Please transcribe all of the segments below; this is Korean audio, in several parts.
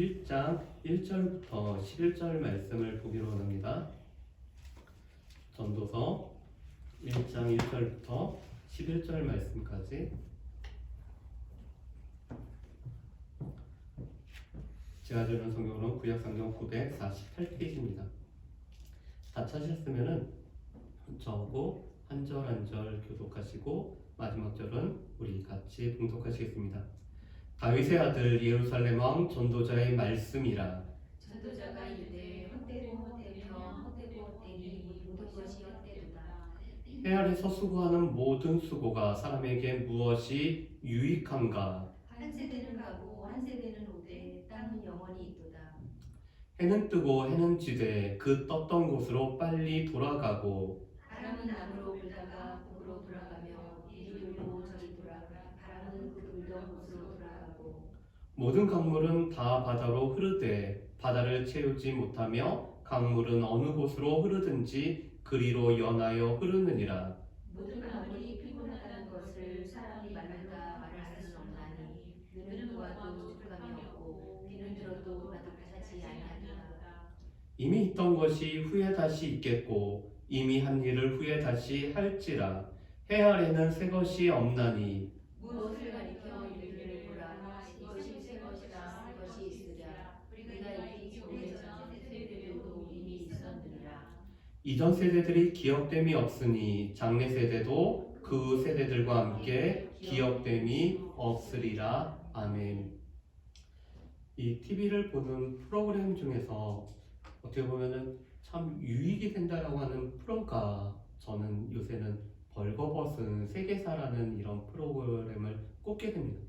1장 1절부터 11절 말씀을 보기로 합니다. 전도서 1장 1절부터 11절 말씀까지 제가 들은 성경으로는 구약성경 948페이지입니다. 다 찾으셨으면 저하고 한 절 한 절 교독하시고 마지막 절은 우리 같이 봉독하시겠습니다. 다윗의 아들 예루살렘 왕 전도자의 말씀이라. 전도자가 이르되 헛되고 헛되며 헛되고 헛되니 모든 것이 헛되도다. 해 아래서 수고하는 모든 수고가 사람에게 무엇이 유익한가? 한 세대는 가고 한 세대는 오되 땅은 영원히 있도다. 해는 뜨고 해는 지되 그 떴던 곳으로 빨리 돌아가고 바람은 남으로 불다가 북으로 돌아가며 이리 돌고 저리 돌아가 바람은 그 불던 곳으로 돌아가고 모든 강물은 다 바다로 흐르되 바다를 채우지 못하며 강물은 어느 곳으로 흐르든지 그리로 연하여 흐르느니라. 모든 아무리 피곤하다는 것을 사람이 말한다 말할 수는 없나니 눈은 보아도 족함이 없고 귀는 들어도 나독하지 아니하리라. 이미 있던 것이 후에 다시 있겠고 이미 한 일을 후에 다시 할지라. 해 아래는 새 것이 없나니 무엇을 가리켜 이르기를 보라 이것이 새 것이라 새 것이 있으랴 우리가 있기 오래전 세대들도 이미 있었느니라. 이전 세대들이 기억됨이 없으니 장래 세대도 그 세대들과 함께 기억됨이 없으리라. 아멘. 이 TV를 보는 프로그램 중에서 어떻게 보면은 참 유익이 된다라고 하는 프로가 저는 요새는 벌거벗은 세계사라는 이런 프로그램을 꼽게 됩니다.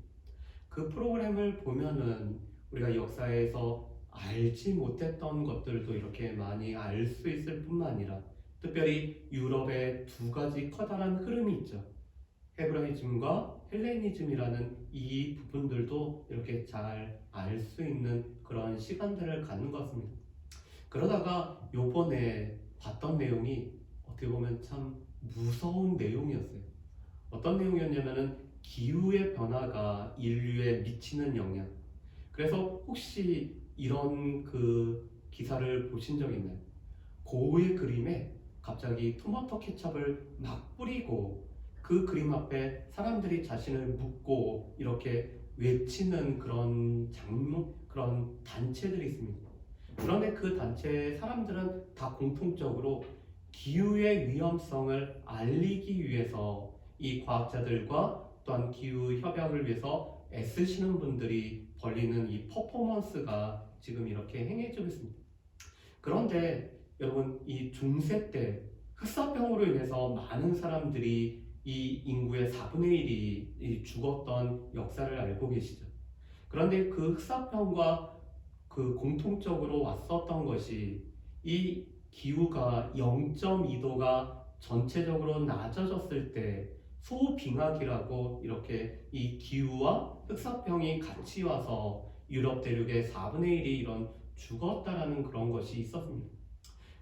그 프로그램을 보면은 우리가 역사에서 알지 못했던 것들도 이렇게 많이 알 수 있을 뿐만 아니라 특별히 유럽의 두 가지 커다란 흐름이 있죠. 헤브라이즘과 헬레니즘이라는 이 부분들도 이렇게 잘 알 수 있는 그런 시간들을 갖는 것 같습니다. 그러다가 요번에 봤던 내용이 어떻게 보면 참 무서운 내용이었어요. 어떤 내용이었냐면은 기후의 변화가 인류에 미치는 영향. 그래서 혹시 이런 그 기사를 보신 적 있나요? 고흐의 그림에 갑자기 토마토 케첩을 막 뿌리고 그 그림 앞에 사람들이 자신을 묻고 이렇게 외치는 그런 단체들이 있습니다. 그런데 그 단체의 사람들은 다 공통적으로 기후의 위험성을 알리기 위해서 이 과학자들과 또한 기후 협약을 위해서 애쓰시는 분들이 벌이는 이 퍼포먼스가 지금 이렇게 행해지고 있습니다. 그런데 여러분, 이 중세 때 흑사병으로 인해서 많은 사람들이 이 인구의 4분의 1이 죽었던 역사를 알고 계시죠? 그런데 그 흑사병과 그 공통적으로 왔었던 것이 이 기후가 0.2도가 전체적으로 낮아졌을 때 소빙하기라고 이렇게 이 기후와 흑사병이 같이 와서 유럽 대륙의 4분의 1이 이런 죽었다라는 그런 것이 있었습니다.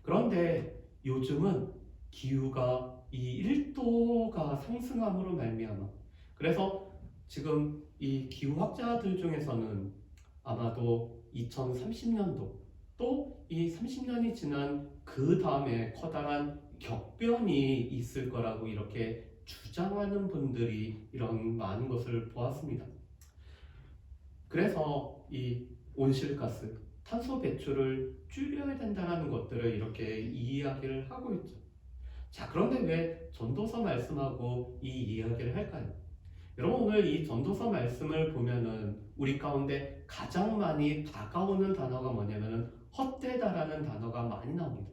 그런데 요즘은 기후가 이 1도가 상승함으로 말미암아 그래서 지금 이 기후학자들 중에서는 아마도 2030년도 또 이 30년이 지난 그 다음에 커다란 격변이 있을 거라고 이렇게 주장하는 분들이 이런 많은 것을 보았습니다. 그래서 이 온실가스, 탄소 배출을 줄여야 된다는 것들을 이렇게 이야기를 하고 있죠. 자, 그런데 왜 전도서 말씀하고 이 이야기를 할까요? 여러분, 오늘 이 전도서 말씀을 보면은 우리 가운데 가장 많이 다가오는 단어가 뭐냐면은 헛되다라는 단어가 많이 나옵니다.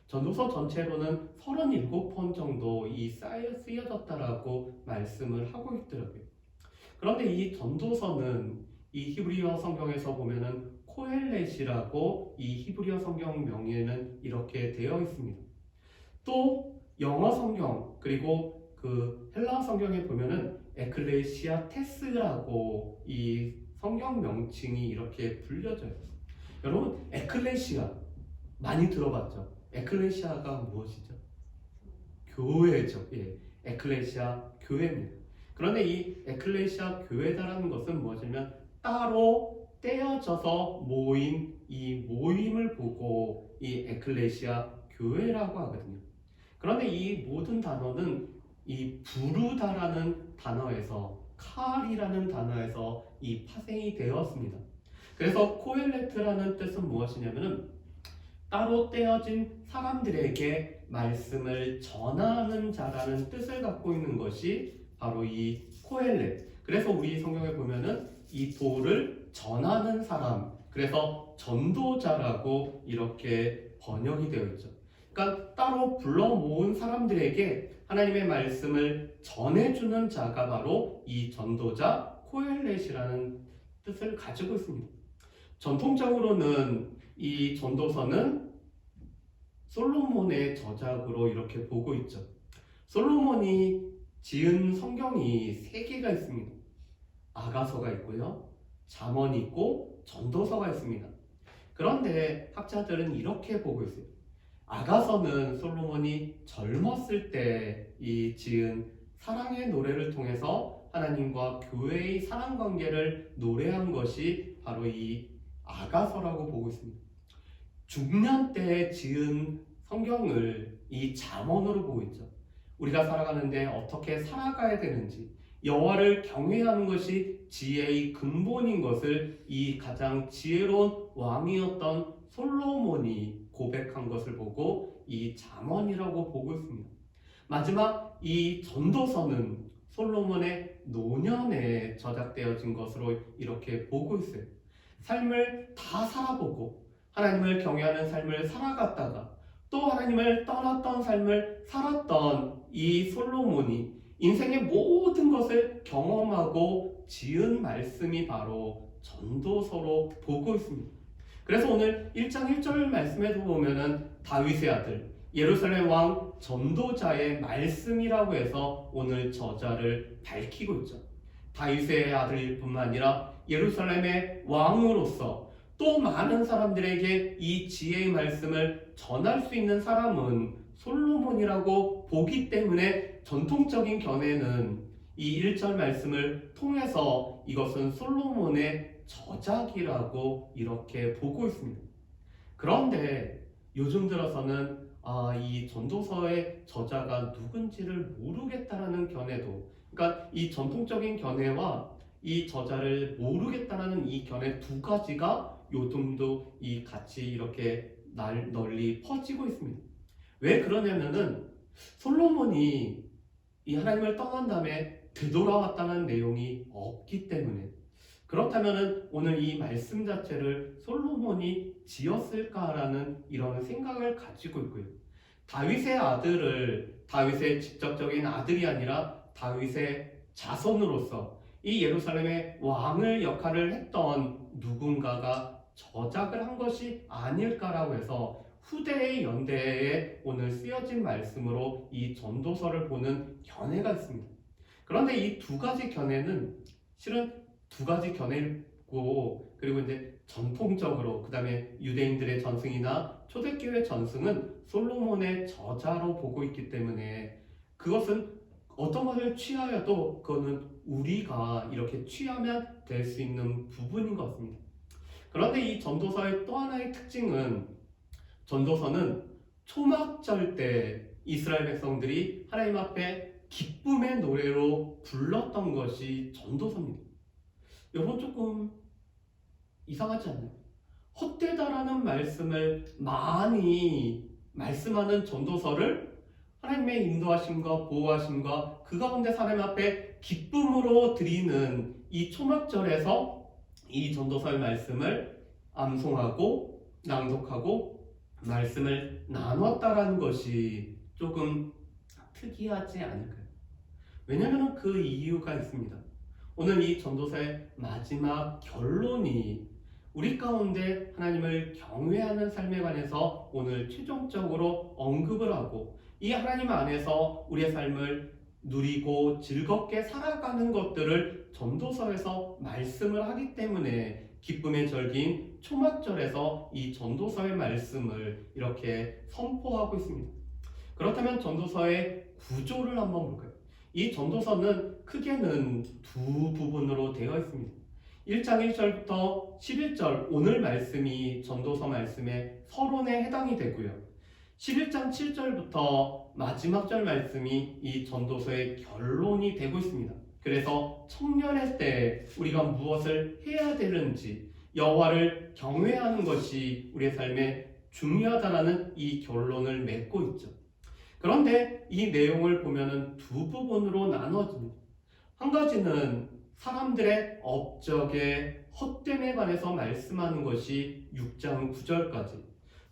전도서 전체로는 37번 정도 쓰여졌다라고 말씀을 하고 있더라고요. 그런데 이 전도서는 이 히브리어 성경에서 보면은 코헬렛이라고 이 히브리어 성경 명에는 이렇게 되어 있습니다. 또 영어 성경 그리고 그 헬라어 성경에 보면은 에클레시아 테스라고 이 성경 명칭이 이렇게 불려져요. 여러분, 에클레시아 많이 들어봤죠? 에클레시아가 무엇이죠? 교회죠. 예, 에클레시아 교회입니다. 그런데 이 에클레시아 교회다라는 것은 무엇이냐면 따로 떼어져서 모인 이 모임을 보고 이 에클레시아 교회라고 하거든요. 그런데 이 모든 단어는 이 부르다라는 단어에서 칼이라는 단어에서 이 파생이 되었습니다. 그래서 코엘레트라는 뜻은 무엇이냐면은 따로 떼어진 사람들에게 말씀을 전하는 자라는 뜻을 갖고 있는 것이 바로 이 코엘렛. 그래서 우리 성경에 보면은 이 도를 전하는 사람, 그래서 전도자라고 이렇게 번역이 되어 있죠. 그러니까 따로 불러 모은 사람들에게 하나님의 말씀을 전해주는 자가 바로 이 전도자 코엘렛이라는 뜻을 가지고 있습니다. 전통적으로는 이 전도서는 솔로몬의 저작으로 이렇게 보고 있죠. 솔로몬이 지은 성경이 3개가 있습니다. 아가서가 있고요, 잠언이 있고 전도서가 있습니다. 그런데 학자들은 이렇게 보고 있어요. 아가서는 솔로몬이 젊었을 때 이 지은 사랑의 노래를 통해서 하나님과 교회의 사랑 관계를 노래한 것이 바로 이 아가서라고 보고 있습니다. 중년 때 지은 성경을 이 잠언으로 보고 있죠. 우리가 살아가는데 어떻게 살아가야 되는지, 여호와를 경외하는 것이 지혜의 근본인 것을 이 가장 지혜로운 왕이었던 솔로몬이 고백한 것을 보고 이 잠언이라고 보고 있습니다. 마지막 이 전도서는 솔로몬의 노년에 저작되어진 것으로 이렇게 보고 있어요. 삶을 다 살아보고 하나님을 경외하는 삶을 살아갔다가 또 하나님을 떠났던 삶을 살았던 이 솔로몬이 인생의 모든 것을 경험하고 지은 말씀이 바로 전도서로 보고 있습니다. 그래서 오늘 1장 1절 말씀에도 보면은 다윗의 아들 예루살렘 왕 전도자의 말씀이라고 해서 오늘 저자를 밝히고 있죠. 다윗의 아들일 뿐만 아니라 예루살렘의 왕으로서 또 많은 사람들에게 이 지혜의 말씀을 전할 수 있는 사람은 솔로몬이라고 보기 때문에 전통적인 견해는 이 1절 말씀을 통해서 이것은 솔로몬의 저작이라고 이렇게 보고 있습니다. 그런데 요즘 들어서는 이 전도서의 저자가 누군지를 모르겠다라는 견해도, 그러니까 이 전통적인 견해와 이 저자를 모르겠다라는 이 견해 두 가지가 요즘도 이 같이 이렇게 널리 퍼지고 있습니다. 왜 그러냐면은 솔로몬이 이 하나님을 떠난 다음에 되돌아왔다는 내용이 없기 때문에. 그렇다면은 오늘 이 말씀 자체를 솔로몬이 지었을까라는 이런 생각을 가지고 있고요. 다윗의 아들을 다윗의 직접적인 아들이 아니라 다윗의 자손으로서 이 예루살렘의 왕을 역할을 했던 누군가가 저작을 한 것이 아닐까라고 해서 후대의 연대에 오늘 쓰여진 말씀으로 이 전도서를 보는 견해가 있습니다. 그런데 이 두 가지 견해는 실은 두 가지 견해고, 그리고 이제 전통적으로 그 다음에 유대인들의 전승이나 초대교회 전승은 솔로몬의 저자로 보고 있기 때문에 그것은 어떤 것을 취하여도 그거는 우리가 이렇게 취하면 될 수 있는 부분인 것 같습니다. 그런데 이 전도서의 또 하나의 특징은 전도서는 초막절 때 이스라엘 백성들이 하나님 앞에 기쁨의 노래로 불렀던 것이 전도서입니다. 여러분 조금 이상하지 않나요? 헛되다라는 말씀을 많이 말씀하는 전도서를 하나님의 인도하심과 보호하심과 그 가운데 하나님 앞에 기쁨으로 드리는 이 초막절에서 이 전도서의 말씀을 암송하고 낭독하고 말씀을 나눴다라는 것이 조금 특이하지 않을까요? 왜냐하면 그 이유가 있습니다. 오늘 이 전도서의 마지막 결론이 우리 가운데 하나님을 경외하는 삶에 관해서 오늘 최종적으로 언급을 하고 이 하나님 안에서 우리의 삶을 누리고 즐겁게 살아가는 것들을 전도서에서 말씀을 하기 때문에 기쁨의 절기인 초막절에서 이 전도서의 말씀을 이렇게 선포하고 있습니다. 그렇다면 전도서의 구조를 한번 볼까요? 이 전도서는 크게는 두 부분으로 되어 있습니다. 1장 1절부터 11절 오늘 말씀이 전도서 말씀의 서론에 해당이 되고요. 11장 7절부터 마지막 절 말씀이 이 전도서의 결론이 되고 있습니다. 그래서 청년의 때 우리가 무엇을 해야 되는지 여호와를 경외하는 것이 우리의 삶에 중요하다라는 이 결론을 맺고 있죠. 그런데 이 내용을 보면은 두 부분으로 나눠집니다. 한 가지는 사람들의 업적의 헛됨에 관해서 말씀하는 것이 6장 9절까지,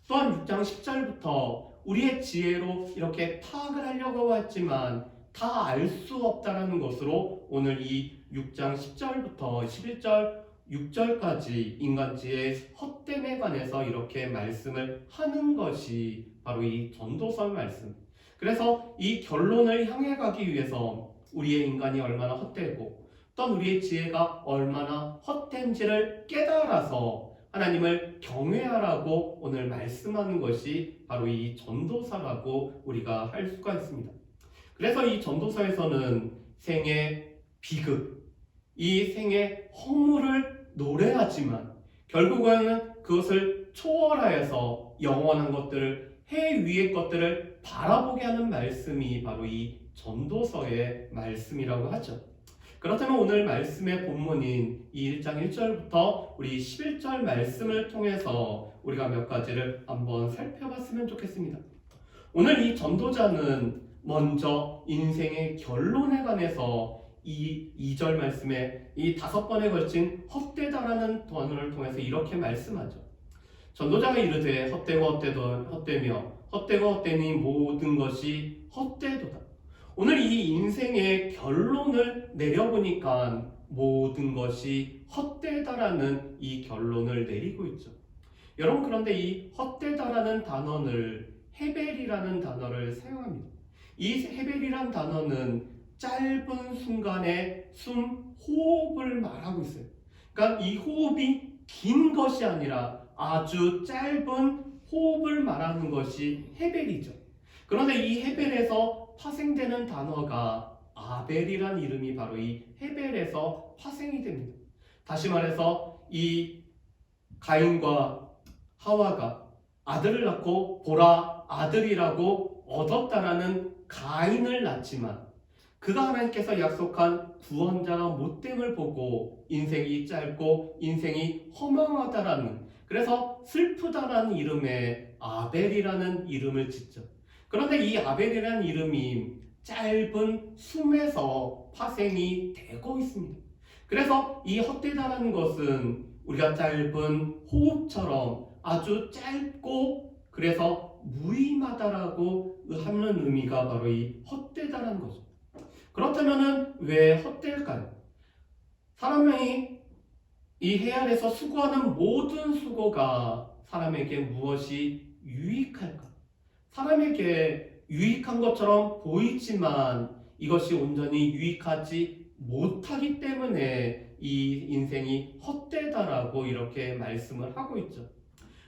또한 6장 10절부터 우리의 지혜로 이렇게 파악을 하려고 했지만 다 알 수 없다라는 것으로 오늘 이 6장 10절부터 11절 6절까지 인간지의 헛됨에 관해서 이렇게 말씀을 하는 것이 바로 이 전도서 말씀. 그래서 이 결론을 향해 가기 위해서 우리의 인간이 얼마나 헛되고 또한 우리의 지혜가 얼마나 헛된지를 깨달아서 하나님을 경외하라고 오늘 말씀하는 것이 바로 이 전도서라고 우리가 할 수가 있습니다. 그래서 이 전도서에서는 생의 비극, 이 생의 허물을 노래하지만 결국에는 그것을 초월하여서 영원한 것들을, 해 위의 것들을 바라보게 하는 말씀이 바로 이 전도서의 말씀이라고 하죠. 그렇다면 오늘 말씀의 본문인 이 1장 1절부터 우리 11절 말씀을 통해서 우리가 몇 가지를 한번 살펴봤으면 좋겠습니다. 오늘 이 전도자는 먼저 인생의 결론에 관해서 이 2절 말씀에 이 5번에 걸친 헛되다라는 단어를 통해서 이렇게 말씀하죠. 전도자가 이르되 헛되고 헛되며 헛되고 헛되니 모든 것이 헛되도다. 오늘 이 인생의 결론을 내려보니까 모든 것이 헛되다라는 이 결론을 내리고 있죠. 여러분, 그런데 이 헛되다라는 단어를 헤벨이라는 단어를 사용합니다. 이 헤벨이라는 단어는 짧은 순간에 숨, 호흡을 말하고 있어요. 그러니까 이 호흡이 긴 것이 아니라 아주 짧은 호흡을 말하는 것이 헤벨이죠. 그런데 이 헤벨에서 파생되는 단어가 아벨이란 이름이 바로 이 헤벨에서 파생이 됩니다. 다시 말해서 이 가인과 하와가 아들을 낳고 보라 아들이라고 얻었다라는 가인을 낳지만 그가 하나님께서 약속한 구원자가 못됨을 보고 인생이 짧고 인생이 허망하다라는, 그래서 슬프다라는 이름의 아벨이라는 이름을 짓죠. 그런데 이 아벨이라는 이름이 짧은 숨에서 파생이 되고 있습니다. 그래서 이 헛되다라는 것은 우리가 짧은 호흡처럼 아주 짧고 그래서 무의미하다라고 하는 의미가 바로 이 헛되다라는 거죠. 그렇다면 왜 헛될까요? 사람이 이 해 아래서 수고하는 모든 수고가 사람에게 무엇이 유익할까? 사람에게 유익한 것처럼 보이지만 이것이 온전히 유익하지 못하기 때문에 이 인생이 헛되다라고 이렇게 말씀을 하고 있죠.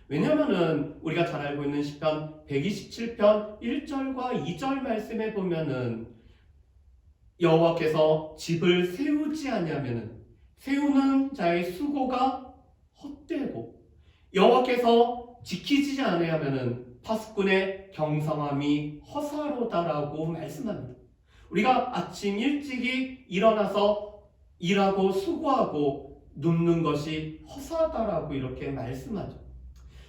왜냐하면 우리가 잘 알고 있는 시편 127편 1절과 2절 말씀에 보면은 여호와께서 집을 세우지 아니하면은 세우는 자의 수고가 헛되고 여호와께서 지키지 아니하면은 파수꾼의 경성함이 허사로다라고 말씀합니다. 우리가 아침 일찍이 일어나서 일하고 수고하고 눕는 것이 허사다라고 이렇게 말씀하죠.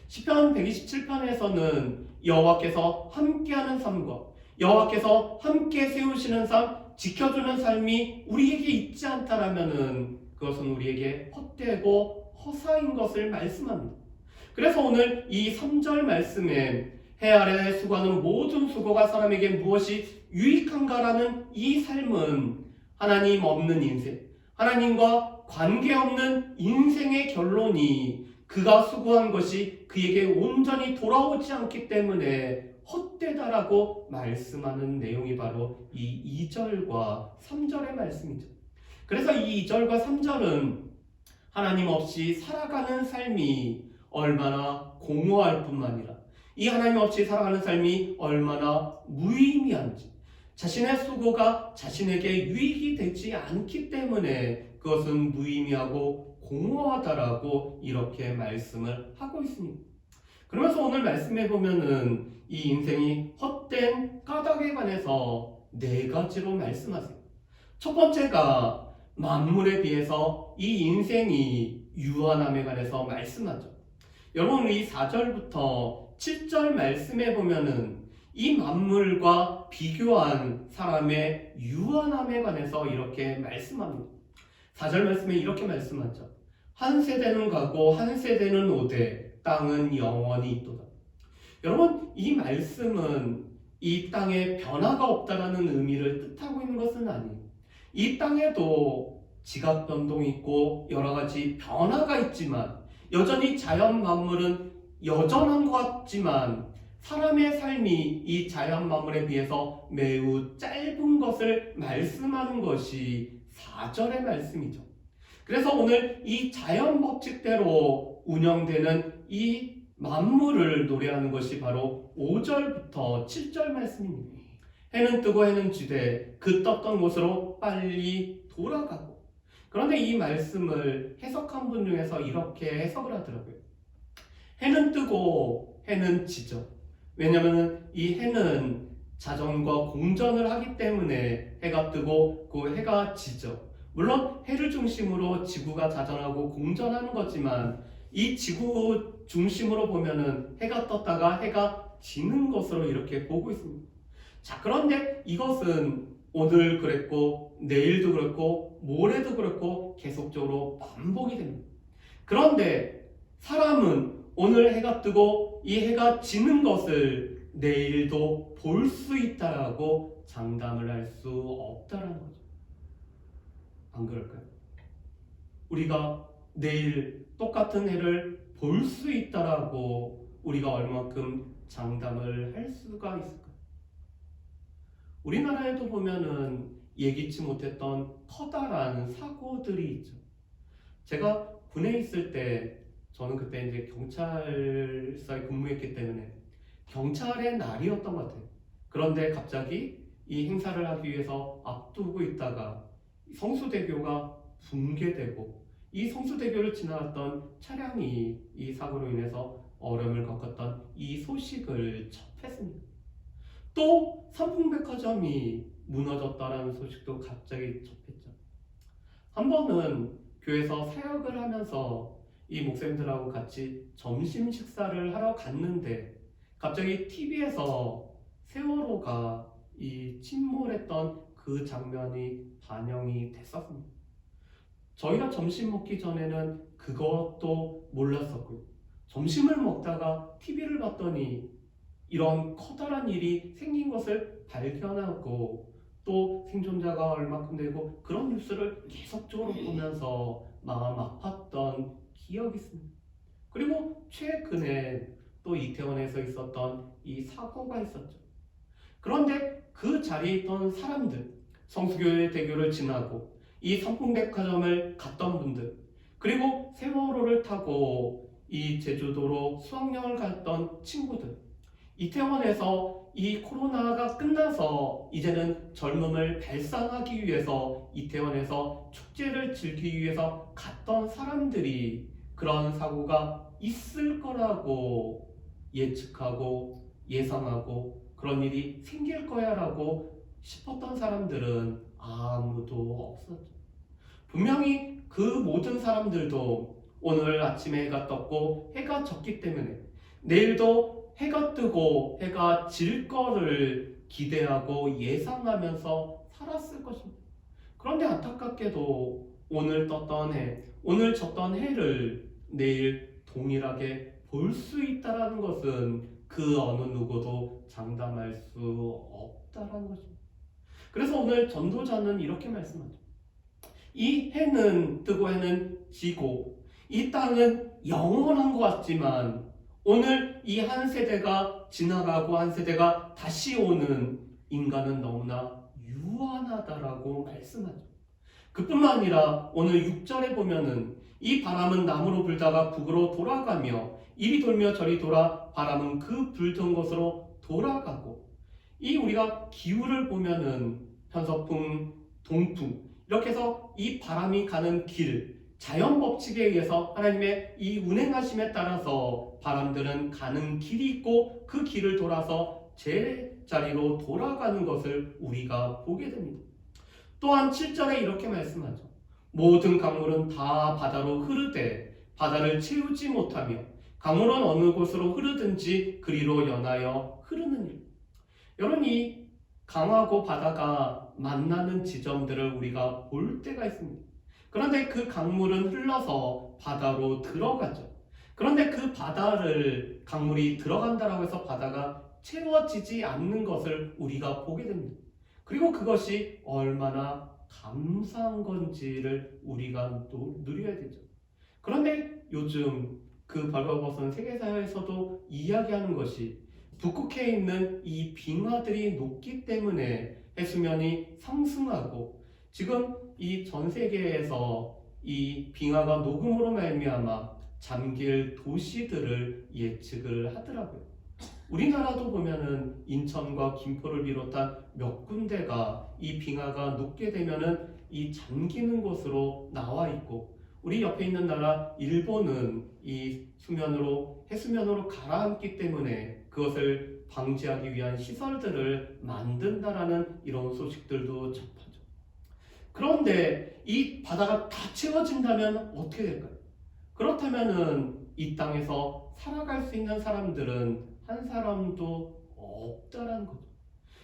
시편 127편에서는 여호와께서 함께하는 삶과 여호와께서 함께 세우시는 삶, 지켜주는 삶이 우리에게 있지 않다라면은 그것은 우리에게 헛되고 허사인 것을 말씀합니다. 그래서 오늘 이 3절 말씀에 해 아래 수고하는 모든 수고가 사람에게 무엇이 유익한가라는 이 삶은 하나님 없는 인생, 하나님과 관계없는 인생의 결론이 그가 수고한 것이 그에게 온전히 돌아오지 않기 때문에 헛되다라고 말씀하는 내용이 바로 이 2절과 3절의 말씀이죠. 그래서 이 2절과 3절은 하나님 없이 살아가는 삶이 얼마나 공허할 뿐만 아니라 이 하나님 없이 살아가는 삶이 얼마나 무의미한지, 자신의 수고가 자신에게 유익이 되지 않기 때문에 그것은 무의미하고 공허하다라고 이렇게 말씀을 하고 있습니다. 그러면서 오늘 말씀해 보면은 이 인생이 헛된 까닭에 관해서 네 가지로 말씀하세요. 첫 번째가 만물에 비해서 이 인생이 유한함에 관해서 말씀하죠. 여러분 이 4절부터 7절 말씀해 보면은 이 만물과 비교한 사람의 유한함에 관해서 이렇게 말씀합니다. 4절 말씀에 이렇게 말씀하죠. 한 세대는 가고 한 세대는 오되 땅은 영원히 있도다. 여러분 이 말씀은 이 땅에 변화가 없다라는 의미를 뜻하고 있는 것은 아니에요. 이 땅에도 지각 변동이 있고 여러 가지 변화가 있지만 여전히 자연 만물은 여전한 것 같지만 사람의 삶이 이 자연 만물에 비해서 매우 짧은 것을 말씀하는 것이 4절의 말씀이죠. 그래서 오늘 이 자연 법칙대로 운영되는 이 만물을 노래하는 것이 바로 5절부터 7절 말씀입니다. 해는 뜨고 해는 지되 그 떴던 곳으로 빨리 돌아가고. 그런데 이 말씀을 해석한 분 중에서 이렇게 해석을 하더라고요. 해는 뜨고 해는 지죠. 왜냐하면 이 해는 자전과 공전을 하기 때문에 해가 뜨고 그 해가 지죠. 물론 해를 중심으로 지구가 자전하고 공전하는 거지만 이 지구 중심으로 보면은 해가 떴다가 해가 지는 것으로 이렇게 보고 있습니다. 자, 그런데 이것은 오늘 그랬고 내일도 그렇고 모레도 그렇고 계속적으로 반복이 됩니다. 그런데 사람은 오늘 해가 뜨고 이 해가 지는 것을 내일도 볼 수 있다라고 장담을 할 수 없다라는 거죠. 안 그럴까요? 우리가 내일 똑같은 해를 볼 수 있다라고 우리가 얼마큼 장담을 할 수가 있을까요? 우리나라에도 보면은 예기치 못했던 커다란 사고들이 있죠. 제가 군에 있을 때 저는 그때 이제 경찰서에 근무했기 때문에 경찰의 날이었던 것 같아요. 그런데 갑자기 이 행사를 하기 위해서 앞두고 있다가 성수대교가 붕괴되고 이 성수대교를 지나갔던 차량이 이 사고로 인해서 어려움을 겪었던 이 소식을 접했습니다. 또 삼풍백화점이 무너졌다라는 소식도 갑자기 접했죠. 한 번은 교회에서 사역을 하면서 이 목사님들하고 같이 점심 식사를 하러 갔는데 갑자기 TV에서 세월호가 이 침몰했던 그 장면이 반영이 됐었습니다. 저희가 점심 먹기 전에는 그것도 몰랐었고요. 점심을 먹다가 TV를 봤더니 이런 커다란 일이 생긴 것을 발견하고 또 생존자가 얼마큼 되고 그런 뉴스를 계속적으로 보면서 마음 아팠던 기억이 있습니다. 그리고 최근에 또 이태원에서 있었던 이 사고가 있었죠. 그런데 그 자리에 있던 사람들, 성수교회 대교를 지나고 이 삼풍백화점을 갔던 분들, 그리고 세월호를 타고 이 제주도로 수학여행을 갔던 친구들, 이태원에서 이 코로나가 끝나서 이제는 젊음을 발산하기 위해서 이태원에서 축제를 즐기기 위해서 갔던 사람들이 그런 사고가 있을 거라고 예측하고 예상하고 그런 일이 생길 거야 라고 싶었던 사람들은 아무도 없었죠. 분명히 그 모든 사람들도 오늘 아침에 해가 떴고 해가 졌기 때문에 내일도 해가 뜨고 해가 질 거를 기대하고 예상하면서 살았을 것입니다. 그런데 안타깝게도 오늘 떴던 해, 오늘 졌던 해를 내일 동일하게 볼 수 있다는 것은 그 어느 누구도 장담할 수 없다는 것입니다. 그래서 오늘 전도자는 이렇게 말씀하죠. 이 해는 뜨고 해는 지고 이 땅은 영원한 것 같지만 오늘 이 한 세대가 지나가고 한 세대가 다시 오는 인간은 너무나 유한하다라고 말씀하죠. 그뿐만 아니라 오늘 6절에 보면은 이 바람은 남으로 불다가 북으로 돌아가며 이리 돌며 저리 돌아 바람은 그 불던 곳으로 돌아가고 이 우리가 기후를 보면은 편서풍, 동풍 이렇게 해서 이 바람이 가는 길 자연 법칙에 의해서 하나님의 이 운행하심에 따라서 바람들은 가는 길이 있고 그 길을 돌아서 제자리로 돌아가는 것을 우리가 보게 됩니다. 또한 7절에 이렇게 말씀하죠. 모든 강물은 다 바다로 흐르되 바다를 채우지 못하며 강물은 어느 곳으로 흐르든지 그리로 연하여 흐르느니라. 여러분, 이 강하고 바다가 만나는 지점들을 우리가 볼 때가 있습니다. 그런데 그 강물은 흘러서 바다로 들어가죠. 그런데 그 바다를 강물이 들어간다라고 해서 바다가 채워지지 않는 것을 우리가 보게 됩니다. 그리고 그것이 얼마나 감사한 건지를 우리가 또 누려야 되죠. 그런데 요즘 그 벌거벗은 세계사회에서도 이야기하는 것이 북극해에 있는 이 빙하들이 녹기 때문에 해수면이 상승하고 지금 이 전 세계에서 이 빙하가 녹음으로 말미암아 잠길 도시들을 예측을 하더라고요. 우리나라도 보면은 인천과 김포를 비롯한 몇 군데가 이 빙하가 녹게 되면은 이 잠기는 곳으로 나와 있고, 우리 옆에 있는 나라 일본은 이 해수면으로 가라앉기 때문에 그것을 방지하기 위한 시설들을 만든다라는 이런 소식들도 접하죠. 그런데 이 바다가 다 채워진다면 어떻게 될까요? 그렇다면은 이 땅에서 살아갈 수 있는 사람들은 한 사람도 없다라는 거죠.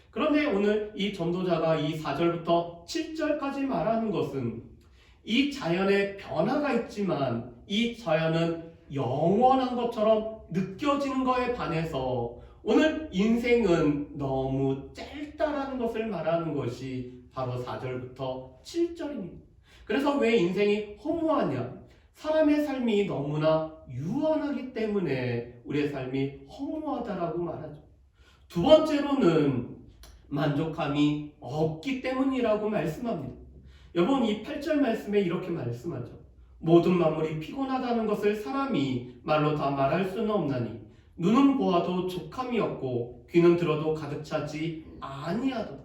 그런데 오늘 이 전도자가 이 4절부터 7절까지 말하는 것은 이 자연의 변화가 있지만 이 자연은 영원한 것처럼 느껴지는 것에 반해서 오늘 인생은 너무 짧다라는 것을 말하는 것이 바로 4절부터 7절입니다. 그래서 왜 인생이 허무하냐? 사람의 삶이 너무나 유한하기 때문에 우리의 삶이 허무하다라고 말하죠. 두 번째로는 만족함이 없기 때문이라고 말씀합니다. 여러분, 이 8절 말씀에 이렇게 말씀하죠. 모든 만물이 피곤하다는 것을 사람이 말로 다 말할 수는 없나니 눈은 보아도 족함이 없고 귀는 들어도 가득 차지 아니하도다.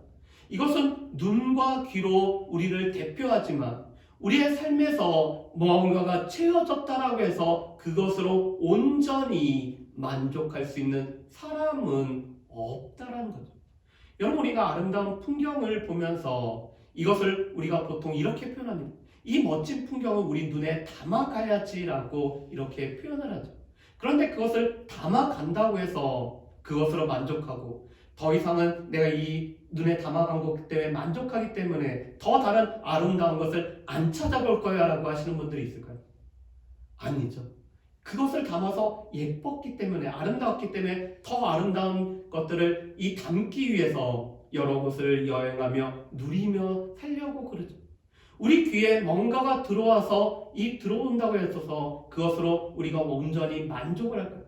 이것은 눈과 귀로 우리를 대표하지만 우리의 삶에서 무언가가 채워졌다라고 해서 그것으로 온전히 만족할 수 있는 사람은 없다라는 거죠. 여러분, 우리가 아름다운 풍경을 보면서 이것을 우리가 보통 이렇게 표현합니다. 이 멋진 풍경을 우리 눈에 담아가야지라고 이렇게 표현을 하죠. 그런데 그것을 담아간다고 해서 그것으로 만족하고 더 이상은 내가 이 눈에 담아간 것 때문에 만족하기 때문에 더 다른 아름다운 것을 안 찾아볼 거야 라고 하시는 분들이 있을까요? 아니죠. 그것을 담아서 예뻤기 때문에, 아름다웠기 때문에 더 아름다운 것들을 이 담기 위해서 여러 곳을 여행하며 누리며 살려고 그러죠. 우리 귀에 뭔가가 들어와서 이 들어온다고 해서 그것으로 우리가 온전히 만족을 할 거예요.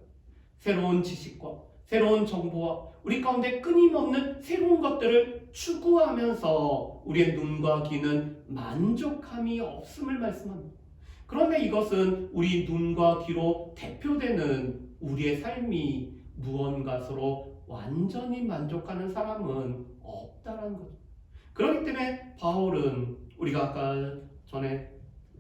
새로운 지식과 새로운 정보와 우리 가운데 끊임없는 새로운 것들을 추구하면서 우리의 눈과 귀는 만족함이 없음을 말씀합니다. 그런데 이것은 우리 눈과 귀로 대표되는 우리의 삶이 무언가로 완전히 만족하는 사람은 없다라는 거죠. 그렇기 때문에 바울은 우리가 아까 전에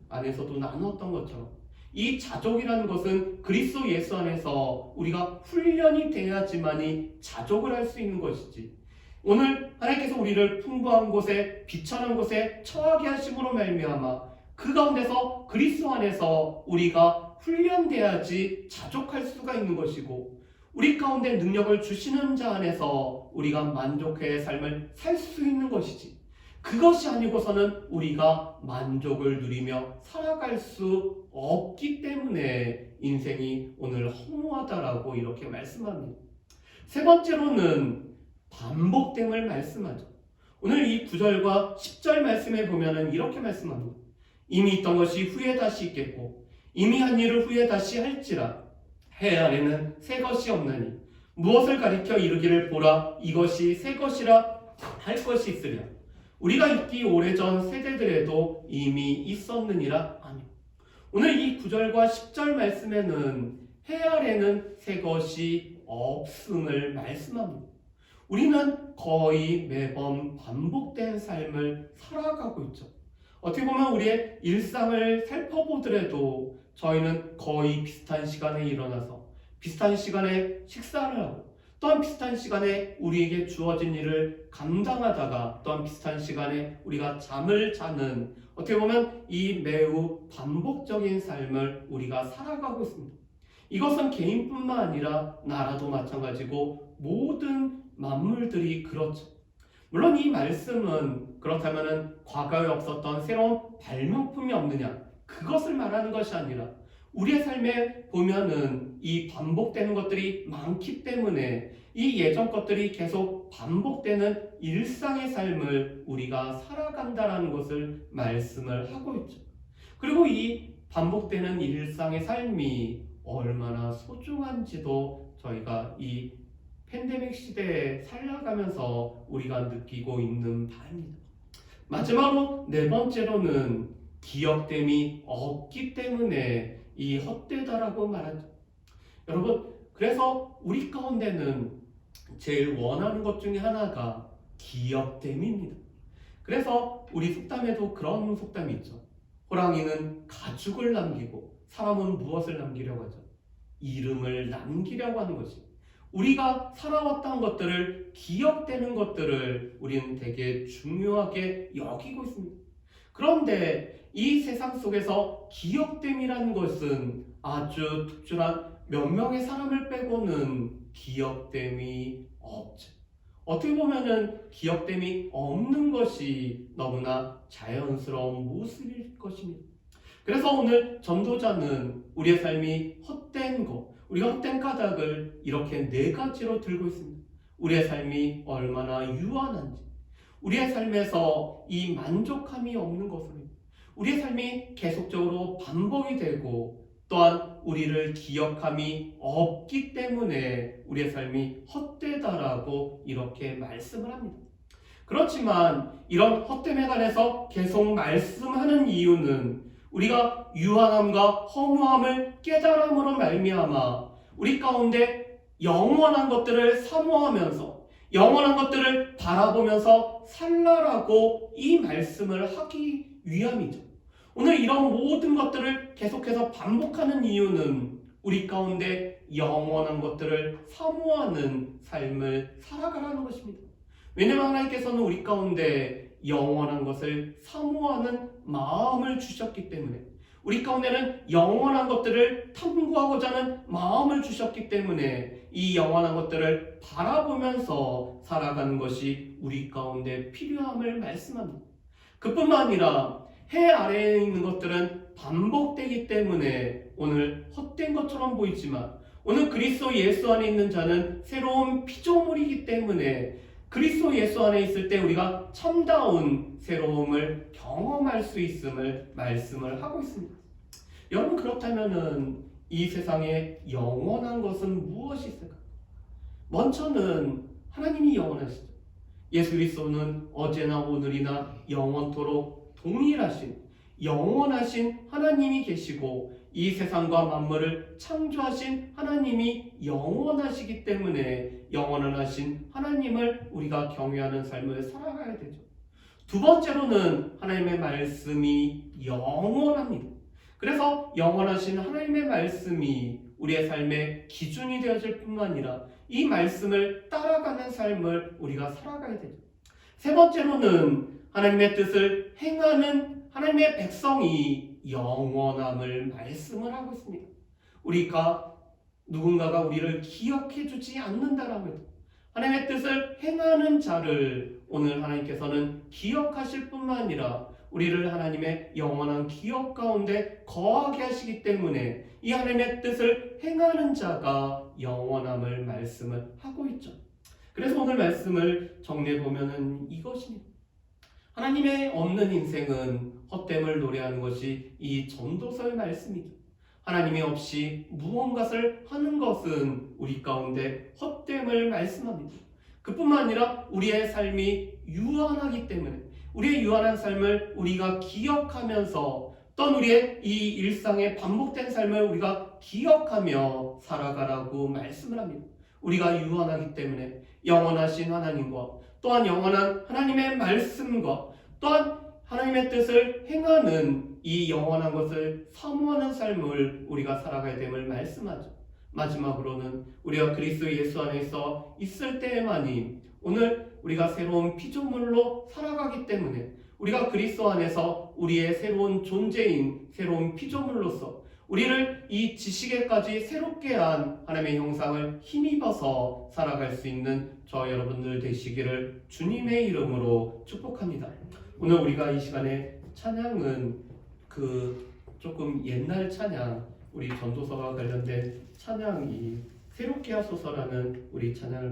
안에서도 나누었던 것처럼 이 자족이라는 것은 그리스도 예수 안에서 우리가 훈련이 돼야지만이 자족을 할 수 있는 것이지, 오늘 하나님께서 우리를 풍부한 곳에 비천한 곳에 처하게 하심으로 말미암아 그 가운데서 그리스도 안에서 우리가 훈련돼야지 자족할 수가 있는 것이고, 우리 가운데 능력을 주시는 자 안에서 우리가 만족의 삶을 살 수 있는 것이지, 그것이 아니고서는 우리가 만족을 누리며 살아갈 수 없기 때문에 인생이 오늘 허무하다라고 이렇게 말씀합니다. 세 번째로는 반복됨을 말씀하죠. 오늘 이 9절과 10절 말씀에 보면은 이렇게 말씀합니다. 이미 있던 것이 후에 다시 있겠고 이미 한 일을 후에 다시 할지라 해 아래는 새 것이 없나니 무엇을 가리켜 이르기를 보라 이것이 새 것이라 할 것이 있으랴. 우리가 있기 오래전 세대들에도 이미 있었느니라. 아멘. 오늘 이 9절과 10절 말씀에는 해 아래는 새 것이 없음을 말씀합니다. 우리는 거의 매번 반복된 삶을 살아가고 있죠. 어떻게 보면 우리의 일상을 살펴보더라도 저희는 거의 비슷한 시간에 일어나서 비슷한 시간에 식사를 하고 또한 비슷한 시간에 우리에게 주어진 일을 감당하다가 또한 비슷한 시간에 우리가 잠을 자는 어떻게 보면 이 매우 반복적인 삶을 우리가 살아가고 있습니다. 이것은 개인뿐만 아니라 나라도 마찬가지고 모든 만물들이 그렇죠. 물론 이 말씀은 그렇다면 과거에 없었던 새로운 발명품이 없느냐 그것을 말하는 것이 아니라 우리의 삶에 보면은 이 반복되는 것들이 많기 때문에 이 예전 것들이 계속 반복되는 일상의 삶을 우리가 살아간다라는 것을 말씀을 하고 있죠. 그리고 이 반복되는 일상의 삶이 얼마나 소중한지도 저희가 이 팬데믹 시대에 살아가면서 우리가 느끼고 있는 바입니다. 마지막으로 네 번째로는 기억됨이 없기 때문에 이 헛되다라고 말하죠. 여러분, 그래서 우리 가운데는 제일 원하는 것 중에 하나가 기억됨입니다. 그래서 우리 속담에도 그런 속담이 있죠. 호랑이는 가죽을 남기고 사람은 무엇을 남기려고 하죠? 이름을 남기려고 하는 것이. 우리가 살아왔던 것들을 기억되는 것들을 우리는 되게 중요하게 여기고 있습니다. 그런데 이 세상 속에서 기억됨이라는 것은 아주 특출한 몇 명의 사람을 빼고는 기억됨이 없죠. 어떻게 보면은 기억됨이 없는 것이 너무나 자연스러운 모습일 것입니다. 그래서 오늘 전도자는 우리의 삶이 헛된 것, 우리가 헛된 까닭을 이렇게 네 가지로 들고 있습니다. 우리의 삶이 얼마나 유한한지, 우리의 삶에서 이 만족함이 없는 것을, 우리의 삶이 계속적으로 반복이 되고 또한 우리를 기억함이 없기 때문에 우리의 삶이 헛되다라고 이렇게 말씀을 합니다. 그렇지만 이런 헛됨에 관해서 계속 말씀하는 이유는 우리가 유한함과 허무함을 깨달음으로 말미암아 우리 가운데 영원한 것들을 사모하면서 영원한 것들을 바라보면서 살라라고 이 말씀을 하기 위함이죠. 오늘 이런 모든 것들을 계속해서 반복하는 이유는 우리 가운데 영원한 것들을 사모하는 삶을 살아가라는 것입니다. 왜냐하면 하나님께서는 우리 가운데 영원한 것을 사모하는 마음을 주셨기 때문에, 우리 가운데는 영원한 것들을 탐구하고자 하는 마음을 주셨기 때문에 이 영원한 것들을 바라보면서 살아가는 것이 우리 가운데 필요함을 말씀합니다. 그뿐만 아니라 해 아래에 있는 것들은 반복되기 때문에 오늘 헛된 것처럼 보이지만 오늘 그리스도 예수 안에 있는 자는 새로운 피조물이기 때문에 그리스도 예수 안에 있을 때 우리가 참다운 새로움을 경험할 수 있음을 말씀을 하고 있습니다. 여러분, 그렇다면은 이 세상에 영원한 것은 무엇이 있을까? 먼저는 하나님이 영원하시죠. 예수 그리스도는 어제나 오늘이나 영원토록 동일하신 영원하신 하나님이 계시고 이 세상과 만물을 창조하신 하나님이 영원하시기 때문에 영원하신 하나님을 우리가 경외하는 삶을 살아가야 되죠. 두 번째로는 하나님의 말씀이 영원합니다. 그래서 영원하신 하나님의 말씀이 우리의 삶의 기준이 되어질 뿐만 아니라 이 말씀을 따라가는 삶을 우리가 살아가야 되죠. 세 번째로는 하나님의 뜻을 행하는 하나님의 백성이 영원함을 말씀을 하고 있습니다. 우리가 누군가가 우리를 기억해 주지 않는다라고 해도 하나님의 뜻을 행하는 자를 오늘 하나님께서는 기억하실 뿐만 아니라 우리를 하나님의 영원한 기억 가운데 거하게 하시기 때문에 이 하나님의 뜻을 행하는 자가 영원함을 말씀을 하고 있죠. 그래서 오늘 말씀을 정리해 보면은 이것입니다. 하나님의 없는 인생은 헛됨을 노래하는 것이 이 전도서의 말씀이죠. 하나님이 없이 무언가를 하는 것은 우리 가운데 헛됨을 말씀합니다. 그뿐만 아니라 우리의 삶이 유한하기 때문에 우리의 유한한 삶을 우리가 기억하면서 또 우리의 이 일상의 반복된 삶을 우리가 기억하며 살아가라고 말씀을 합니다. 우리가 유한하기 때문에 영원하신 하나님과 또한 영원한 하나님의 말씀과 또한 하나님의 뜻을 행하는 이 영원한 것을 사모하는 삶을 우리가 살아가야 됨을 말씀하죠. 마지막으로는 우리가 그리스도 예수 안에서 있을 때에만이 오늘 우리가 새로운 피조물로 살아가기 때문에 우리가 그리스도 안에서 우리의 새로운 존재인 새로운 피조물로서 우리를 이 지식에까지 새롭게 한 하나님의 형상을 힘입어서 살아갈 수 있는 저와 여러분들 되시기를 주님의 이름으로 축복합니다. 오늘 우리가 이 시간에 찬양은 조금 옛날 찬양, 우리 전도서와 관련된 찬양이 새롭게 하소서라는 우리 찬양을